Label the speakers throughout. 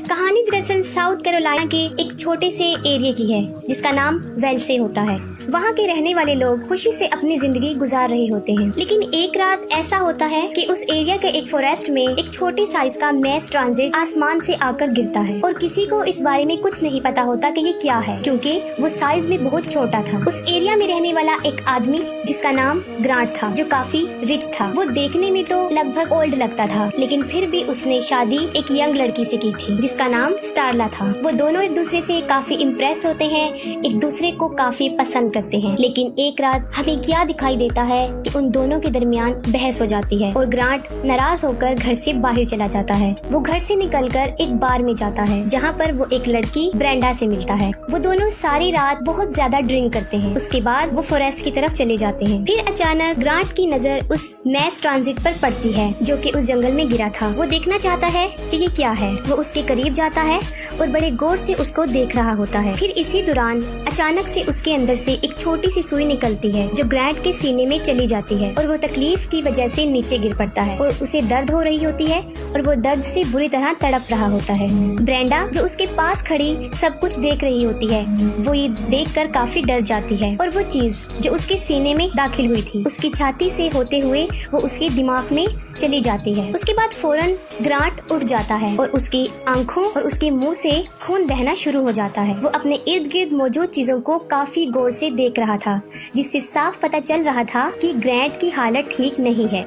Speaker 1: कहानी दरअसल south Carolina के एक छोटे से एरिया की है जिसका नाम वेल्से होता है। वहाँ के रहने वाले लोग खुशी से अपनी जिंदगी गुजार रहे होते हैं, लेकिन एक रात ऐसा होता है कि उस एरिया के एक फॉरेस्ट में एक छोटे साइज का मैस ट्रांजिट आसमान से आकर गिरता है और किसी को इस बारे में कुछ नहीं पता होता कि ये क्या है, क्योंकि वो साइज में बहुत छोटा था। उस एरिया में रहने वाला एक आदमी जिसका नाम ग्रांट था, जो काफी रिच था। वो देखने में तो लगभग ओल्ड लगता था, लेकिन फिर भी उसने शादी एक यंग लड़की से की थी जिसका नाम स्टारला था। वो दोनों एक दूसरे से काफी इम्प्रेस होते हैं, एक दूसरे को काफी पसंद करते हैं। लेकिन एक रात हमें क्या दिखाई देता है कि उन दोनों के दरमियान बहस हो जाती है और ग्रांट नाराज होकर घर से बाहर चला जाता है। वो घर से निकलकर एक बार में जाता है जहाँ पर वो एक लड़की ब्रेंडा से मिलता है। वो दोनों सारी रात बहुत ज्यादा ड्रिंक करते हैं। उसके बाद वो फॉरेस्ट की तरफ चले जाते हैं। फिर अचानक ग्रांट की नजर उस मैस ट्रांजिट पर पड़ती है जो कि उस जंगल में गिरा था। वो देखना चाहता है कि ये क्या है। वो उसके करीब जाता है और बड़े गौर से उसको देख रहा होता है। फिर इसी दौरान अचानक से उसके अंदर से एक छोटी सी सुई निकलती है जो ग्रांट के सीने में चली जाती है और वो तकलीफ की वजह से नीचे गिर पड़ता है और उसे दर्द हो रही होती है और वो दर्द से बुरी तरह तड़प रहा होता है। ब्रेंडा जो उसके पास खड़ी सब कुछ देख रही होती है, वो ये देखकर काफी डर जाती है और वो चीज जो उसके सीने में दाखिल हुई थी उसकी छाती से होते हुए वो उसके दिमाग में चली जाती है। उसके बाद फौरन ग्रांट उठ जाता है और उसकी आंखों और उसके मुंह से खून बहना शुरू हो जाता है। वो अपने इर्द गिर्द मौजूद चीजों को काफी गौर से देख रहा था, जिससे साफ पता चल रहा था कि ग्रांट की हालत ठीक नहीं है।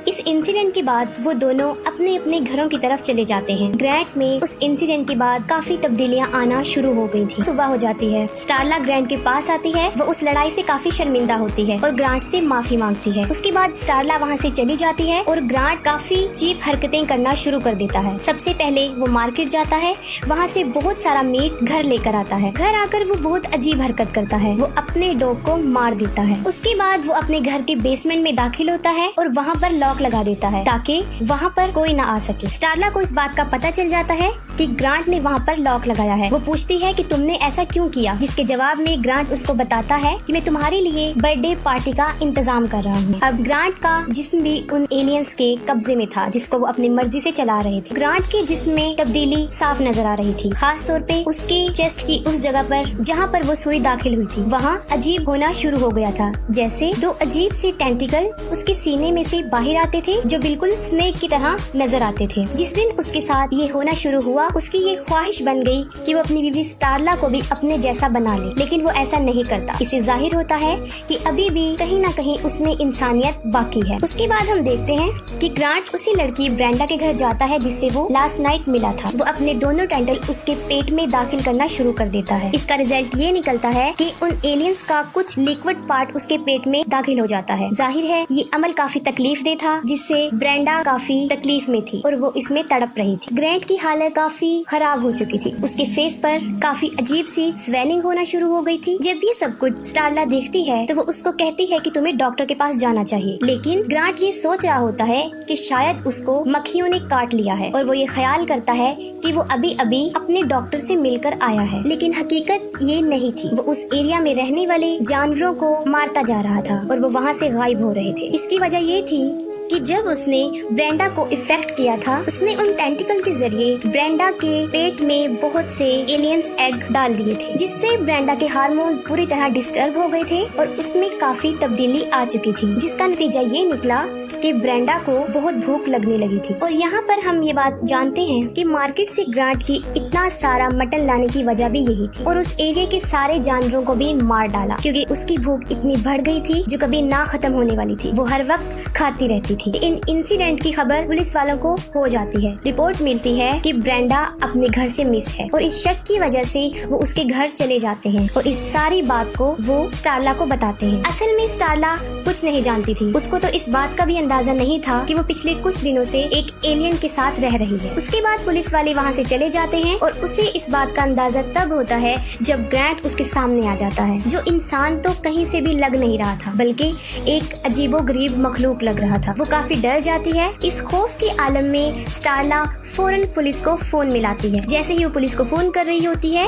Speaker 1: इस इंसिडेंट के बाद वो दोनों अपने अपने घरों की तरफ चले जाते हैं। ग्रांट में उस इंसिडेंट के बाद काफी तब्दीलियां आना शुरू हो गई थी। सुबह हो जाती है, स्टारला ग्रांट के पास आती है। वो उस लड़ाई से काफी शर्मिंदा होती है और ग्रांट से माफी मांगती है। उसके बाद स्टारला वहाँ से चली जाती है और ग्रांट काफी चीप हरकतें करना शुरू कर देता है। सबसे पहले वो मार्केट जाता है, वहाँ से बहुत सारा मीट घर लेकर आता है। घर आकर वो बहुत अजीब हरकत करता है, वो अपने डॉग को मार देता है। उसके बाद वो अपने घर के बेसमेंट में दाखिल होता है और वहाँ पर लॉक लगा देता है ताकि वहाँ पर कोई ना आ सके। स्टारला को इस बात का पता चल जाता है कि ग्रांट ने वहाँ पर लॉक लगाया है। वो पूछती है कि तुमने ऐसा क्यों किया, जिसके जवाब में ग्रांट उसको बताता है कि मैं तुम्हारे लिए बर्थडे पार्टी का इंतजाम कर रहा हूँ। अब ग्रांट का जिस्म भी उन एलियंस के कब्जे में था जिसको वो अपनी मर्जी से चला रहे थे। ग्रांट के जिस्म में तब्दीली साफ नजर आ रही थी, खास तौर पे उसके चेस्ट की उस जगह पर जहाँ पर वो सुई दाखिल हुई थी वहाँ अजीब होना शुरू हो गया था, जैसे दो अजीब से टेंटिकल उसके सीने में से बाहर आते थे जो बिल्कुल स्नेक की तरह नजर आते थे। जिस दिन उसके साथ ये होना शुरू हुआ उसकी ये ख्वाहिश बन गई कि वो अपनी बीवी स्टारला को भी अपने जैसा बना ले, लेकिन वो ऐसा नहीं करता। इससे जाहिर होता है कि अभी भी कहीं ना कहीं उसमें इंसानियत बाकी है। उसके बाद हम देखते हैं कि ग्रांट उसी लड़की ब्रेंडा के घर जाता है जिससे वो लास्ट नाइट मिला था। वो अपने दोनों टेंटल उसके पेट में दाखिल करना शुरू कर देता है। इसका रिजल्ट ये निकलता है कि उन एलियंस का कुछ लिक्विड पार्ट उसके पेट में दाखिल हो जाता है। जाहिर है ये अमल काफी तकलीफ दे था, जिससे ब्रेंडा काफी तकलीफ में थी और वो इसमें तड़प रही थी। ग्रांट की हालत काफी खराब हो चुकी थी, उसके फेस पर काफी अजीब सी स्वेलिंग होना शुरू हो गई थी। जब ये सब कुछ स्टारला देखती है तो वो उसको कहती है कि तुम्हें डॉक्टर के पास जाना चाहिए, लेकिन ग्रांट ये सोच रहा होता है कि शायद उसको मक्खियों ने काट लिया है और वो ये ख्याल करता है कि वो अभी अभी अपने डॉक्टर से मिलकर आया है, लेकिन हकीकत ये नहीं थी। वो उस एरिया में रहने वाले जानवरों को मारता जा रहा था और वो वहाँ से गायब हो रहे थे। इसकी वजह ये थी कि जब उसने ब्रेंडा को इफेक्ट किया था, उसने उन टेंटिकल के जरिए ब्रेंडा के पेट में बहुत से एलियंस एग डाल दिए थे, जिससे ब्रेंडा के हार्मोन्स पूरी तरह डिस्टर्ब हो गए थे और उसमें काफी तब्दीली आ चुकी थी, जिसका नतीजा ये निकला कि ब्रेंडा को बहुत भूख लगने लगी थी। और यहाँ पर हम ये बात जानते हैं कि मार्केट से ग्रांट की इतना सारा मटन लाने की वजह भी यही थी और उस एरिया के सारे जानवरों को भी मार डाला, क्योंकि उसकी भूख इतनी बढ़ गई थी जो कभी ना खत्म होने वाली थी। वो हर वक्त खाती रहती थी। इन इंसिडेंट की खबर पुलिस वालों को हो जाती है। रिपोर्ट मिलती है कि ब्रेंडा अपने घर से मिस है और इस शक की वजह से वो उसके घर चले जाते हैं और इस सारी बात को वो स्टारला को बताते हैं। असल में स्टारला कुछ नहीं जानती थी, उसको तो इस बात का भी अंदाजा नहीं था कि वो पिछले कुछ दिनों से एक एलियन के साथ रह रही है। उसके बाद पुलिस वाले वहाँ से चले जाते हैं और उसे इस बात का अंदाजा तब होता है जब ग्रांट उसके सामने आ जाता है, जो इंसान तो कहीं से भी लग नहीं रहा था बल्कि एक अजीबोगरीब मखलूक लग रहा था। वो काफी डर जाती है। इस खौफ के आलम में स्टारला फौरन पुलिस को फोन मिलाती है। जैसे ही वो पुलिस को फोन कर रही होती है,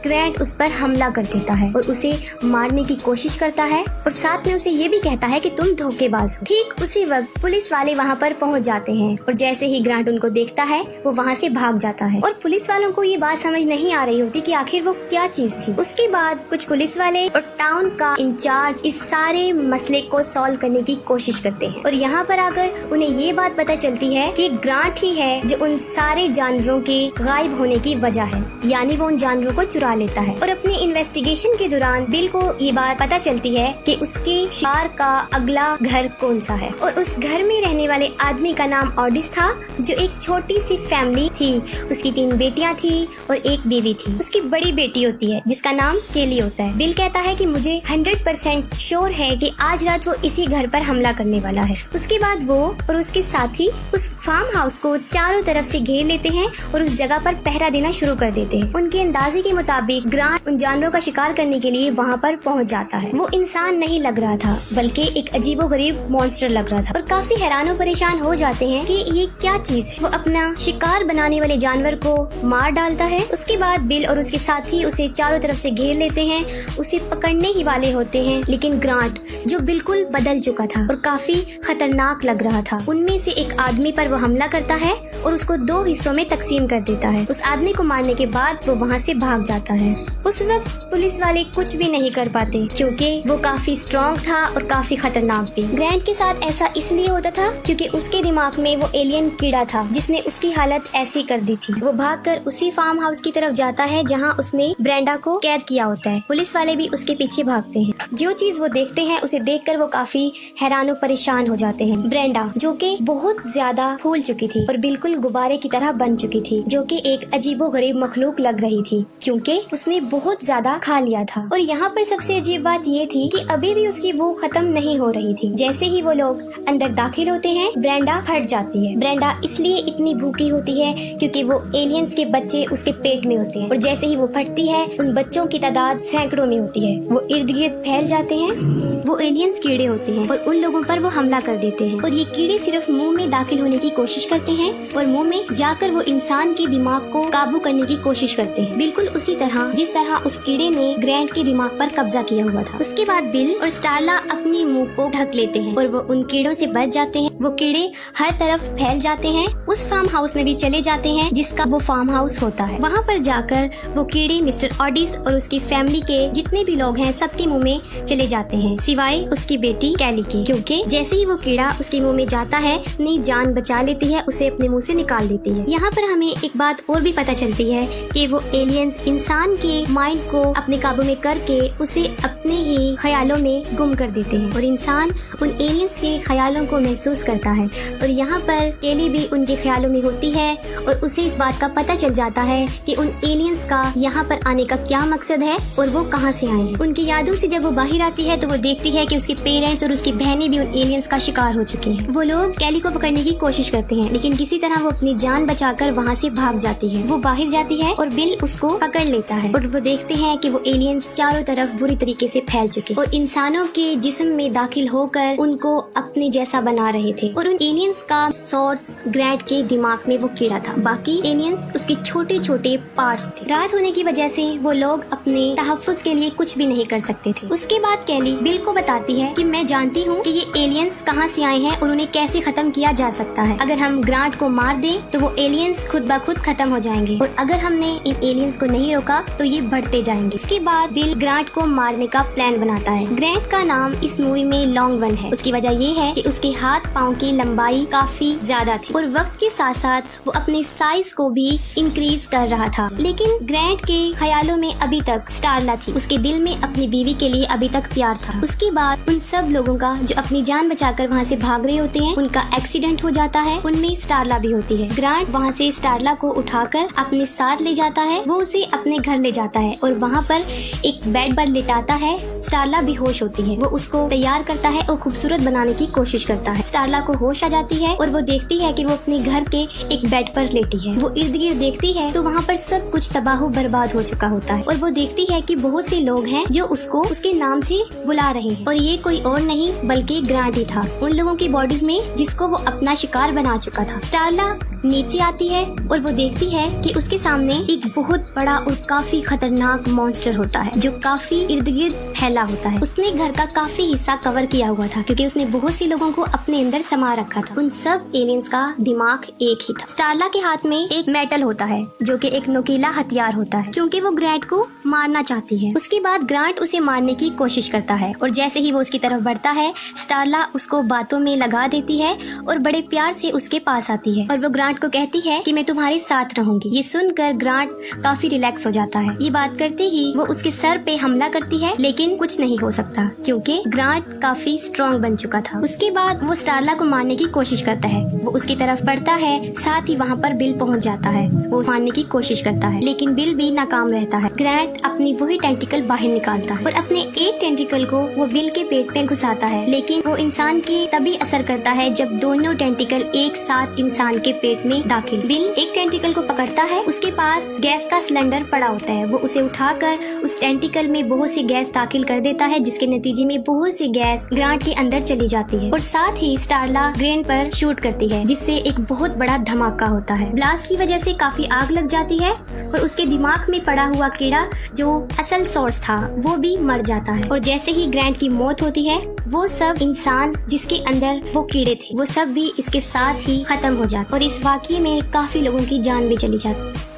Speaker 1: ग्रांट उस पर हमला कर देता है और उसे मारने की कोशिश करता है और साथ में उसे ये भी कहता है कि तुम धोखेबाज हो। ठीक उसी वक्त तब पुलिस वाले वहाँ पर पहुँच जाते हैं और जैसे ही ग्रांट उनको देखता है वो वहाँ से भाग जाता है और पुलिस वालों को ये बात समझ नहीं आ रही होती कि आखिर वो क्या चीज थी। उसके बाद कुछ पुलिस वाले और टाउन का इंचार्ज इस सारे मसले को सॉल्व करने की कोशिश करते हैं और यहाँ पर आकर उन्हें ये बात पता चलती है कि ग्रांट ही है जो उन सारे जानवरों के गायब होने की वजह है, यानी वो उन जानवरों को चुरा लेता है। और अपनी इन्वेस्टिगेशन के दौरान बिल को ये बात पता चलती है कि उसके शिकार का अगला घर कौन सा है और उस घर में रहने वाले आदमी का नाम ऑडिस था, जो एक छोटी सी फैमिली थी। उसकी 3 बेटियां थी और 1 बीवी थी। उसकी बड़ी बेटी होती है जिसका नाम केली होता है। बिल कहता है कि मुझे 100% श्योर है कि आज रात वो इसी घर पर हमला करने वाला है। उसके बाद वो और उसके साथी उस फार्म हाउस को चारों तरफ से घेर लेते हैं और उस जगह पर पहरा देना शुरू कर देते हैं। उनके अंदाजे के मुताबिक ग्रांट उन जानवरों का शिकार करने के लिए वहाँ पर पहुँच जाता है। वो इंसान नहीं लग रहा था बल्कि एक अजीबोगरीब मॉन्स्टर लग रहा था और काफी हैरान और परेशान हो जाते हैं कि ये क्या चीज है। वो अपना शिकार बनाने वाले जानवर को मार डालता है। उसके बाद बिल और उसके साथी उसे चारों तरफ से घेर लेते हैं, उसे पकड़ने ही वाले होते हैं, लेकिन ग्रांट जो बिल्कुल बदल चुका था और काफी खतरनाक लग रहा था, उनमें से एक आदमी पर वो हमला करता है और उसको 2 हिस्सों में तकसीम कर देता है। उस आदमी को मारने के बाद वो वहाँ से भाग जाता है। उस वक्त पुलिस वाले कुछ भी नहीं कर पाते क्योंकि वो काफी स्ट्रॉन्ग था और काफी खतरनाक भी। ग्रांट के साथ ऐसा इसलिए होता था क्योंकि उसके दिमाग में वो एलियन कीड़ा था जिसने उसकी हालत ऐसी कर दी थी। वो भागकर उसी फार्म हाउस की तरफ जाता है जहाँ उसने ब्रेंडा को कैद किया होता है। पुलिस वाले भी उसके पीछे भागते हैं। जो चीज वो देखते हैं उसे देखकर वो काफी हैरान और परेशान हो जाते हैं। ब्रेंडा जो कि बहुत ज्यादा फूल चुकी थी और बिल्कुल गुब्बारे की तरह बन चुकी थी, जो कि एक अजीबोगरीब मखलूक लग रही थी क्योंकि उसने बहुत ज्यादा खा लिया था। और यहाँ पर सबसे अजीब बात ये थी कि अभी भी उसकी भूख खत्म नहीं हो रही थी। जैसे ही वो लोग अंदर दाखिल होते हैं ब्रेंडा फट जाती है। ब्रेंडा इसलिए इतनी भूखी होती है क्योंकि वो एलियंस के बच्चे उसके पेट में होते हैं और जैसे ही वो फटती है उन बच्चों की तादाद सैकड़ों में होती है। वो इर्द गिर्द फैल जाते हैं। वो एलियंस कीड़े होते हैं और उन लोगों पर वो हमला कर देते हैं और ये कीड़े सिर्फ मुंह में दाखिल होने की कोशिश करते हैं और मुंह में जाकर वो इंसान के दिमाग को काबू करने की कोशिश करते हैं, बिल्कुल उसी तरह जिस तरह उस कीड़े ने ग्रांट के दिमाग पर कब्जा किया हुआ था। उसके बाद बिल और स्टारला अपने मुंह को ढक लेते हैं और वो उन कीड़ों से बच जाते हैं। वो कीड़े हर तरफ फैल जाते हैं। उस फार्म हाउस में भी चले जाते हैं जिसका वो फार्म हाउस होता है। वहाँ पर जाकर वो कीड़े मिस्टर ऑडिस और उसकी फैमिली के जितने भी लोग हैं सबके मुंह में चले जाते हैं सिवाय उसकी बेटी कैली के, क्योंकि जैसे ही वो कीड़ा उसके मुंह में जाता है अपनी जान बचा लेती है, उसे अपने मुंह से निकाल देती है। यहाँ पर हमें एक बात और भी पता चलती है कि वो एलियंस इंसान के माइंड को अपने काबू में करके उसे अपने ही ख्यालों में गुम कर देते हैं और इंसान उन एलियंस के ख्यालों को महसूस करता है। और यहाँ पर केली भी उनके ख्यालों में होती है और उसे इस बात का पता चल जाता है कि उन एलियंस का यहाँ पर आने का क्या मकसद है और वो कहाँ से आए हैं। उनकी यादों से जब वो बाहर आती है तो वो देखती है कि उसके पेरेंट्स और उसकी बहनें भी उन एलियंस का शिकार हो चुके हैं। वो लोग कैली को पकड़ने की कोशिश करते हैं लेकिन किसी तरह वो अपनी जान बचाकर वहाँ से भाग जाती है। वो बाहर जाती है और बिल उसको पकड़ लेता है और वो देखते हैं कि वो एलियंस चारों तरफ बुरी तरीके से फैल चुके और इंसानों के जिस्म में दाखिल होकर उनको अपने जैसा बना रहे थे। और उन एलियंस का सोर्स ग्रांट के दिमाग में वो कीड़ा था, बाकी एलियंस उसके छोटे छोटे पार्ट्स थे। रात होने की वजह से वो लोग अपने तहफ्फुज के लिए कुछ भी नहीं कर सकते थे। उसके बाद कैली बिल को बताती है कि मैं जानती हूँ कि ये एलियंस कहाँ से आए हैं और उन्हें कैसे खत्म किया जा सकता है। अगर हम ग्रांट को मार दें तो वो एलियंस खुद ब खुद खत्म हो जाएंगे और अगर हमने इन एलियंस को नहीं रोका तो ये बढ़ते जाएंगे। इसके बाद बिल ग्रांट को मारने का प्लान बनाता है। ग्रांट का नाम इस मूवी में लॉन्ग वन है। उसकी वजह ये है कि उसके हाथ पाँव की लंबाई काफी ज्यादा थी और वक्त के साथ साथ वो अपने साइज को भी इंक्रीज कर रहा था। लेकिन ग्रांट के ख्यालों में अभी तक स्टारला थी। उसके दिल में अपनी बीवी के लिए अभी तक प्यार था। उसके बाद उन सब लोगों का जो अपनी जान बचाकर वहाँ से भाग रहे होते हैं उनका एक्सीडेंट हो जाता है। उनमें स्टारला भी होती है। ग्रांट वहाँ से स्टारला को उठाकर अपने साथ ले जाता है। वो उसे अपने घर ले जाता है और वहाँ पर एक बेड पर लिटाता है। स्टारला बेहोश होती है। वो उसको तैयार करता है और खूबसूरत बनाने की कोशिश करता है। स्टारला को होश आ जाती है और वो देखती है कि वो अपने घर के एक बेड पर लेटी है। वो इर्द गिर्द देखती है तो वहाँ पर सब कुछ तबाह बर्बाद हो चुका होता है और वो देखती है कि बहुत से लोग हैं जो उसको उसके नाम से बुला रहे हैं और ये कोई और नहीं बल्कि ग्रांट ही था, उन लोगों की बॉडीज में जिसको वो अपना शिकार बना चुका था। स्टारला नीचे आती है और वो देखती है कि उसके सामने एक बहुत बड़ा और काफी खतरनाक मॉन्स्टर होता है जो काफी इर्द गिर्द फैला होता है। उसने घर का काफी हिस्सा कवर किया हुआ था क्योंकि उसने बहुत से लोगों को अपने अंदर समा रखा था। उन सब एलियंस का दिमाग एक ही था। स्टारला के हाथ में एक मेटल होता है जो कि एक नुकीला हथियार होता है, क्योंकि वो ग्रांट को मारना चाहती है। उसके बाद ग्रांट उसे मारने की कोशिश करता है और जैसे ही वो उसकी तरफ बढ़ता है, स्टारला उसको बातों में लगा देती है और बड़े प्यार से उसके पास आती है और वो ग्रांट को कहती है कि मैं तुम्हारे साथ रहूंगी। ये सुनकर ग्रांट काफी रिलैक्स हो जाता है। ये बात करते ही वो उसके सर पे हमला करती है, लेकिन कुछ नहीं हो सकता क्योंकि ग्रांट काफी स्ट्रॉन्ग बन चुका था। उसके बाद वो स्टारला को मारने की कोशिश करता है। वो उसकी तरफ बढ़ता है, साथ ही वहाँ पर बिल पहुँच जाता है। वो मारने की कोशिश करता है, लेकिन बिल भी नाकाम रहता है। ग्रांट अपनी वही टेंटिकल बाहर निकालता है और अपने एक टेंटिकल को वो बिल के पेट में घुसाता है, लेकिन वो इंसान की तभी असर करता है जब दोनों टेंटिकल एक साथ इंसान के पेट में दाखिल। बिल एक टेंटिकल को पकड़ता है, उसके पास गैस का सिलेंडर पड़ा होता है। वो उसे उठाकर उस टेंटिकल में बहुत सी गैस दाखिल कर देता है, जिसके नतीजे में बहुत सी गैस ग्रांट के अंदर चली जाती है और साथ ही स्टारला ग्रांट पर शूट करती है, जिससे एक बहुत बड़ा धमाका होता है। ब्लास्ट की वजह से काफी आग लग जाती है और उसके दिमाग में पड़ा हुआ कीड़ा जो असल सोर्स था वो भी मर जाता है। और जैसे ही ग्रांट की मौत होती है, वो सब इंसान जिसके अंदर वो कीड़े थे वो सब भी इसके साथ ही खत्म हो जाते और इस वाकये में काफी लोगों की जान भी चली जाती।